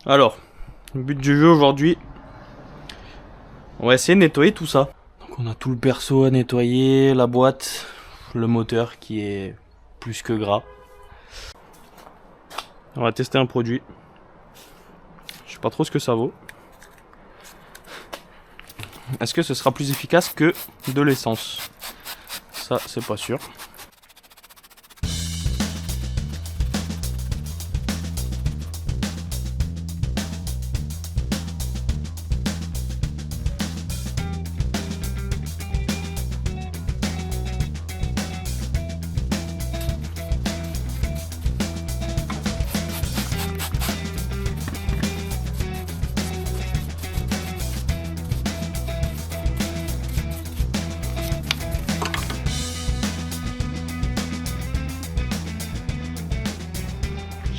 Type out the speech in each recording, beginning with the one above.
Alors, le but du jeu aujourd'hui, on va essayer de nettoyer tout ça. Donc on a tout le perso à nettoyer, la boîte, le moteur qui est plus que gras. On va tester un produit. Je sais pas trop ce que ça vaut. Est-ce que ce sera plus efficace que de l'essence? Ça, c'est pas sûr.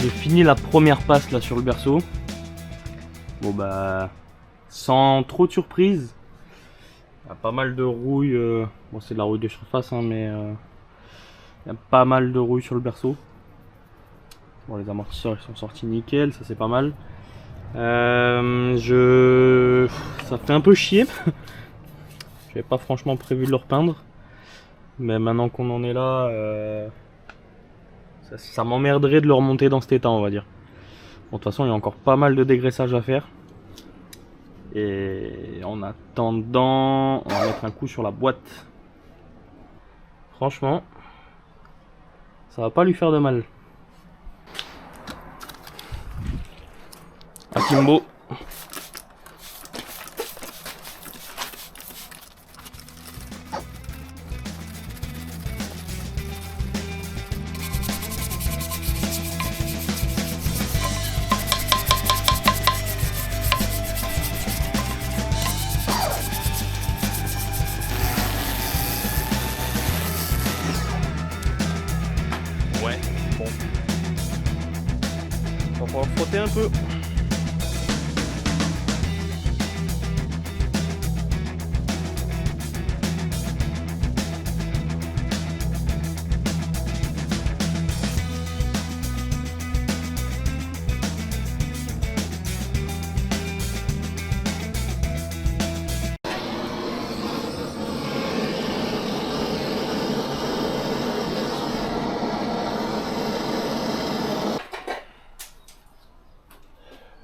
J'ai fini la première passe là sur le berceau. Bon bah, sans trop de surprise. Il y a pas mal de rouille. Bon, c'est de la rouille de surface, hein, mais il y a pas mal de rouille sur le berceau. Bon, les amortisseurs ils sont sortis nickel, ça c'est pas mal. Ça fait un peu chier. J'avais pas franchement prévu de le repeindre. Mais maintenant qu'on en est là, ça m'emmerderait de le remonter dans cet état, on va dire. Bon, de toute façon, il y a encore pas mal de dégraissage à faire. Et en attendant, on va mettre un coup sur la boîte. Franchement, ça va pas lui faire de mal. Akimbo. Ouais, bon. On va pouvoir frotter un peu.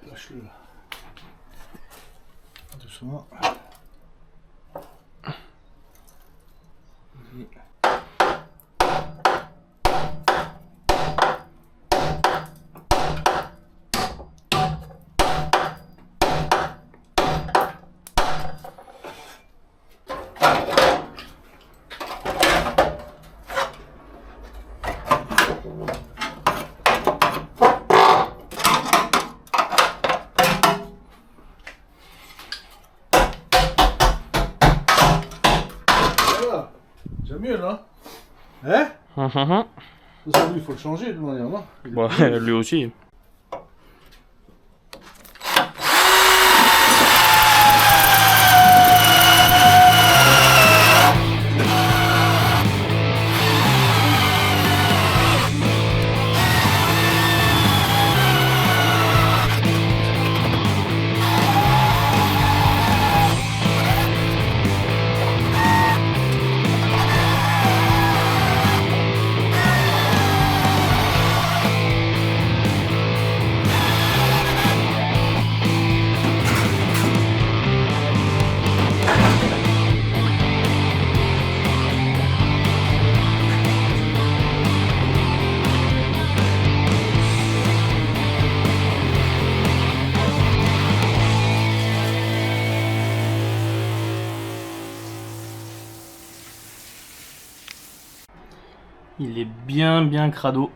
Lâche-le là. Doucement. Vas-y. Déjà mieux là. Hein? Ça, lui, il faut le changer de toute manière, non? Ouais, lui aussi. Il est bien crado.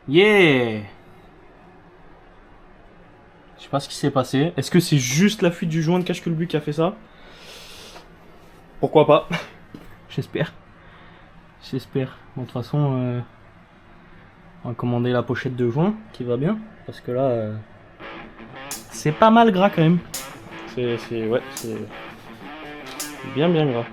Yeah! Je sais pas ce qui s'est passé. Est-ce que c'est juste la fuite du joint de cache-culbut qui a fait ça? Pourquoi pas? J'espère. J'espère. Bon, de toute façon, on va commander la pochette de joint qui va bien. Parce que là, c'est pas mal gras quand même. C'est bien gras.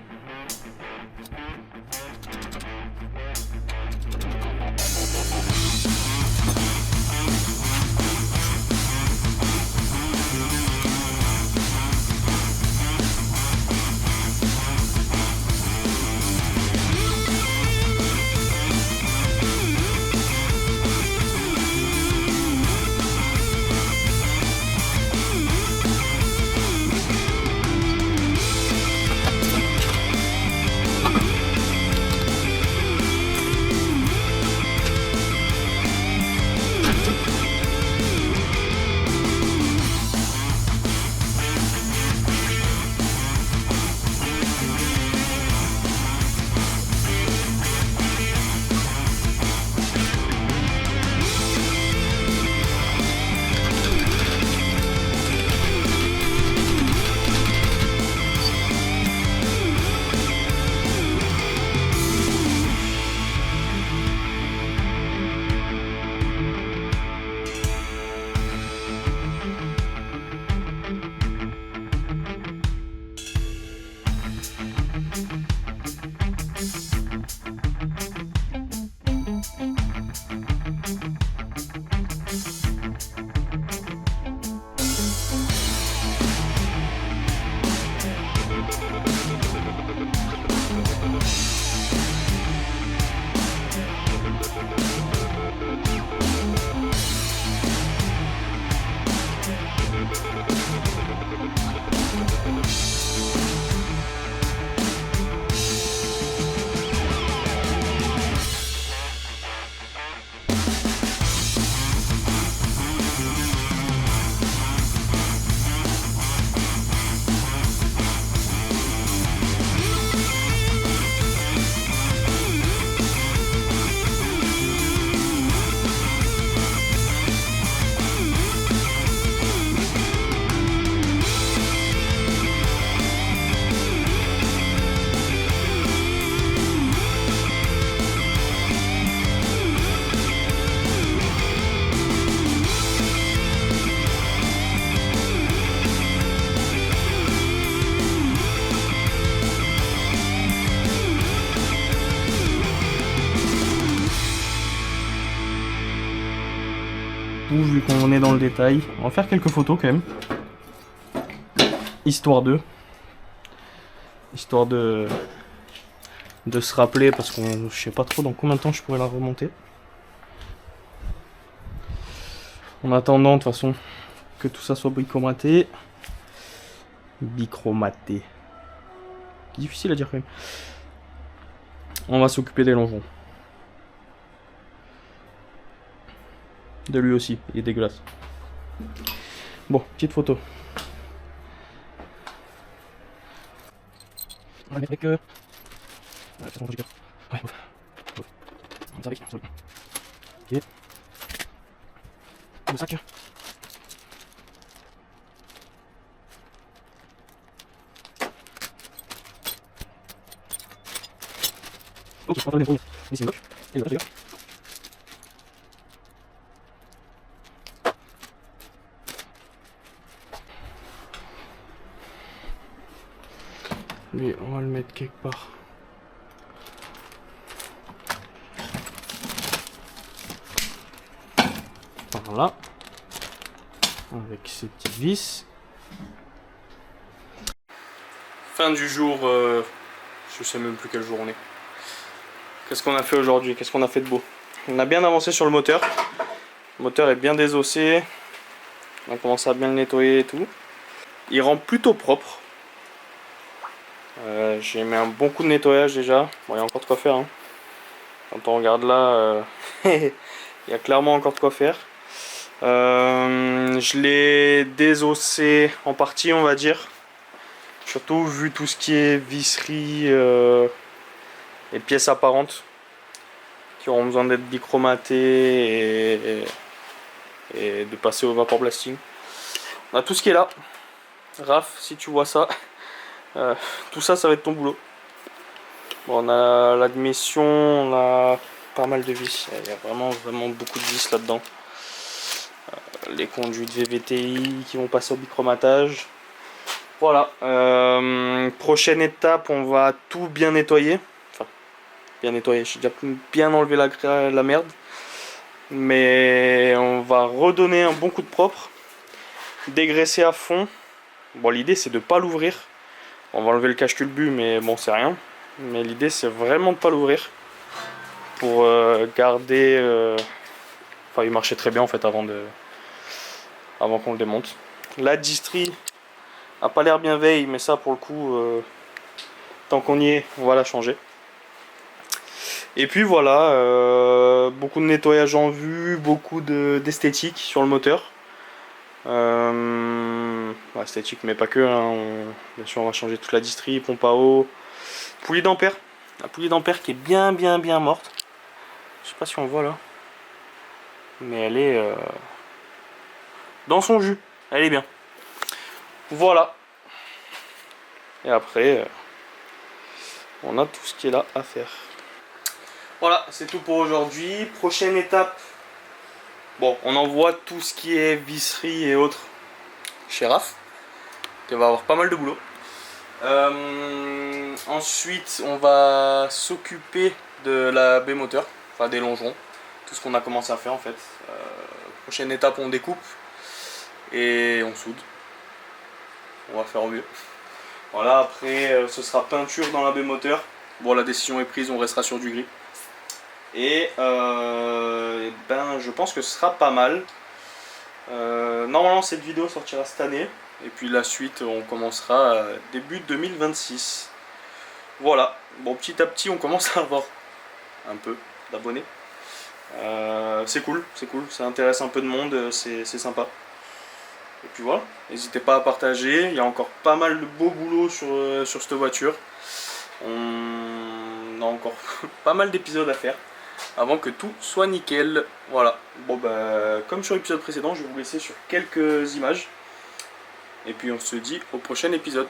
coup, vu qu'on est dans le détail, on va faire quelques photos quand même. Histoire de se rappeler, parce qu'on je sais pas trop dans combien de temps je pourrais la remonter. En attendant, de toute façon, que tout ça soit bichromaté. Bichromaté. Difficile à dire quand même. On va s'occuper des longeons. De lui aussi, il est dégueulasse. Bon, petite photo. On va mettre avec... Ouais, on avec, ok. Le sac. Ok, on va les premiers. Ici, bloc. Et le reste, les gars. Lui, on va le mettre quelque part. Par là. Avec ces petites vis. Fin du jour, je sais même plus quel jour on est. Qu'est-ce qu'on a fait aujourd'hui? Qu'est-ce qu'on a fait de beau? On a bien avancé sur le moteur. Le moteur est bien désossé. On a commencé à bien le nettoyer et tout. Il rend plutôt propre. J'ai mis un bon coup de nettoyage déjà. Bon, il y a encore de quoi faire. Hein. Quand on regarde là, il y a clairement encore de quoi faire. Je l'ai désossé en partie, on va dire. Surtout vu tout ce qui est visserie et pièces apparentes qui auront besoin d'être bichromatées et de passer au vapor blasting. On a tout ce qui est là. Raph, si tu vois ça, tout ça, ça va être ton boulot. Bon, on a l'admission, on a pas mal de vis. Il y a vraiment beaucoup de vis là-dedans. Les conduites VVTI qui vont passer au bichromatage. Voilà. Prochaine étape, on va tout bien nettoyer. Enfin, bien nettoyer. J'ai déjà bien enlevé la merde. Mais on va redonner un bon coup de propre. Dégraisser à fond. Bon, l'idée c'est de ne pas l'ouvrir. On va enlever le cache-culbut, mais bon, c'est rien. Mais l'idée c'est vraiment de ne pas l'ouvrir. Pour garder... Enfin, il marchait très bien en fait avant qu'on le démonte. La distrie a pas l'air bien veille, mais ça pour le coup, tant qu'on y est, on va la changer. Et puis voilà, beaucoup de nettoyage en vue, beaucoup d'esthétique sur le moteur. Esthétique mais pas que, hein. Bien sûr on va changer toute la distrie, pompe à eau, poulie d'ampère. La poulie d'ampère qui est bien morte. Je sais pas si on voit là. Mais elle est dans son jus, elle est bien. Voilà. Et après, on a tout ce qui est là à faire. Voilà, c'est tout pour aujourd'hui. Prochaine étape. Bon, on envoie tout ce qui est visserie et autres chez Raph. Il va avoir pas mal de boulot. Ensuite, on va s'occuper de la baie moteur, enfin des longerons. Tout ce qu'on a commencé à faire en fait. Prochaine étape, on découpe et on soude. On va faire au mieux. Voilà, après ce sera peinture dans la baie moteur. Bon, la décision est prise, on restera sur du gris. Et ben, je pense que ce sera pas mal. Normalement, cette vidéo sortira cette année. Et puis la suite, on commencera début 2026. Voilà. Bon, petit à petit, on commence à avoir un peu d'abonnés. C'est cool, ça intéresse un peu de monde, c'est sympa. Et puis voilà, n'hésitez pas à partager, il y a encore pas mal de beaux boulots sur cette voiture. On a encore pas mal d'épisodes à faire avant que tout soit nickel. Voilà, bon bah comme sur l'épisode précédent, je vais vous laisser sur quelques images. Et puis on se dit au prochain épisode.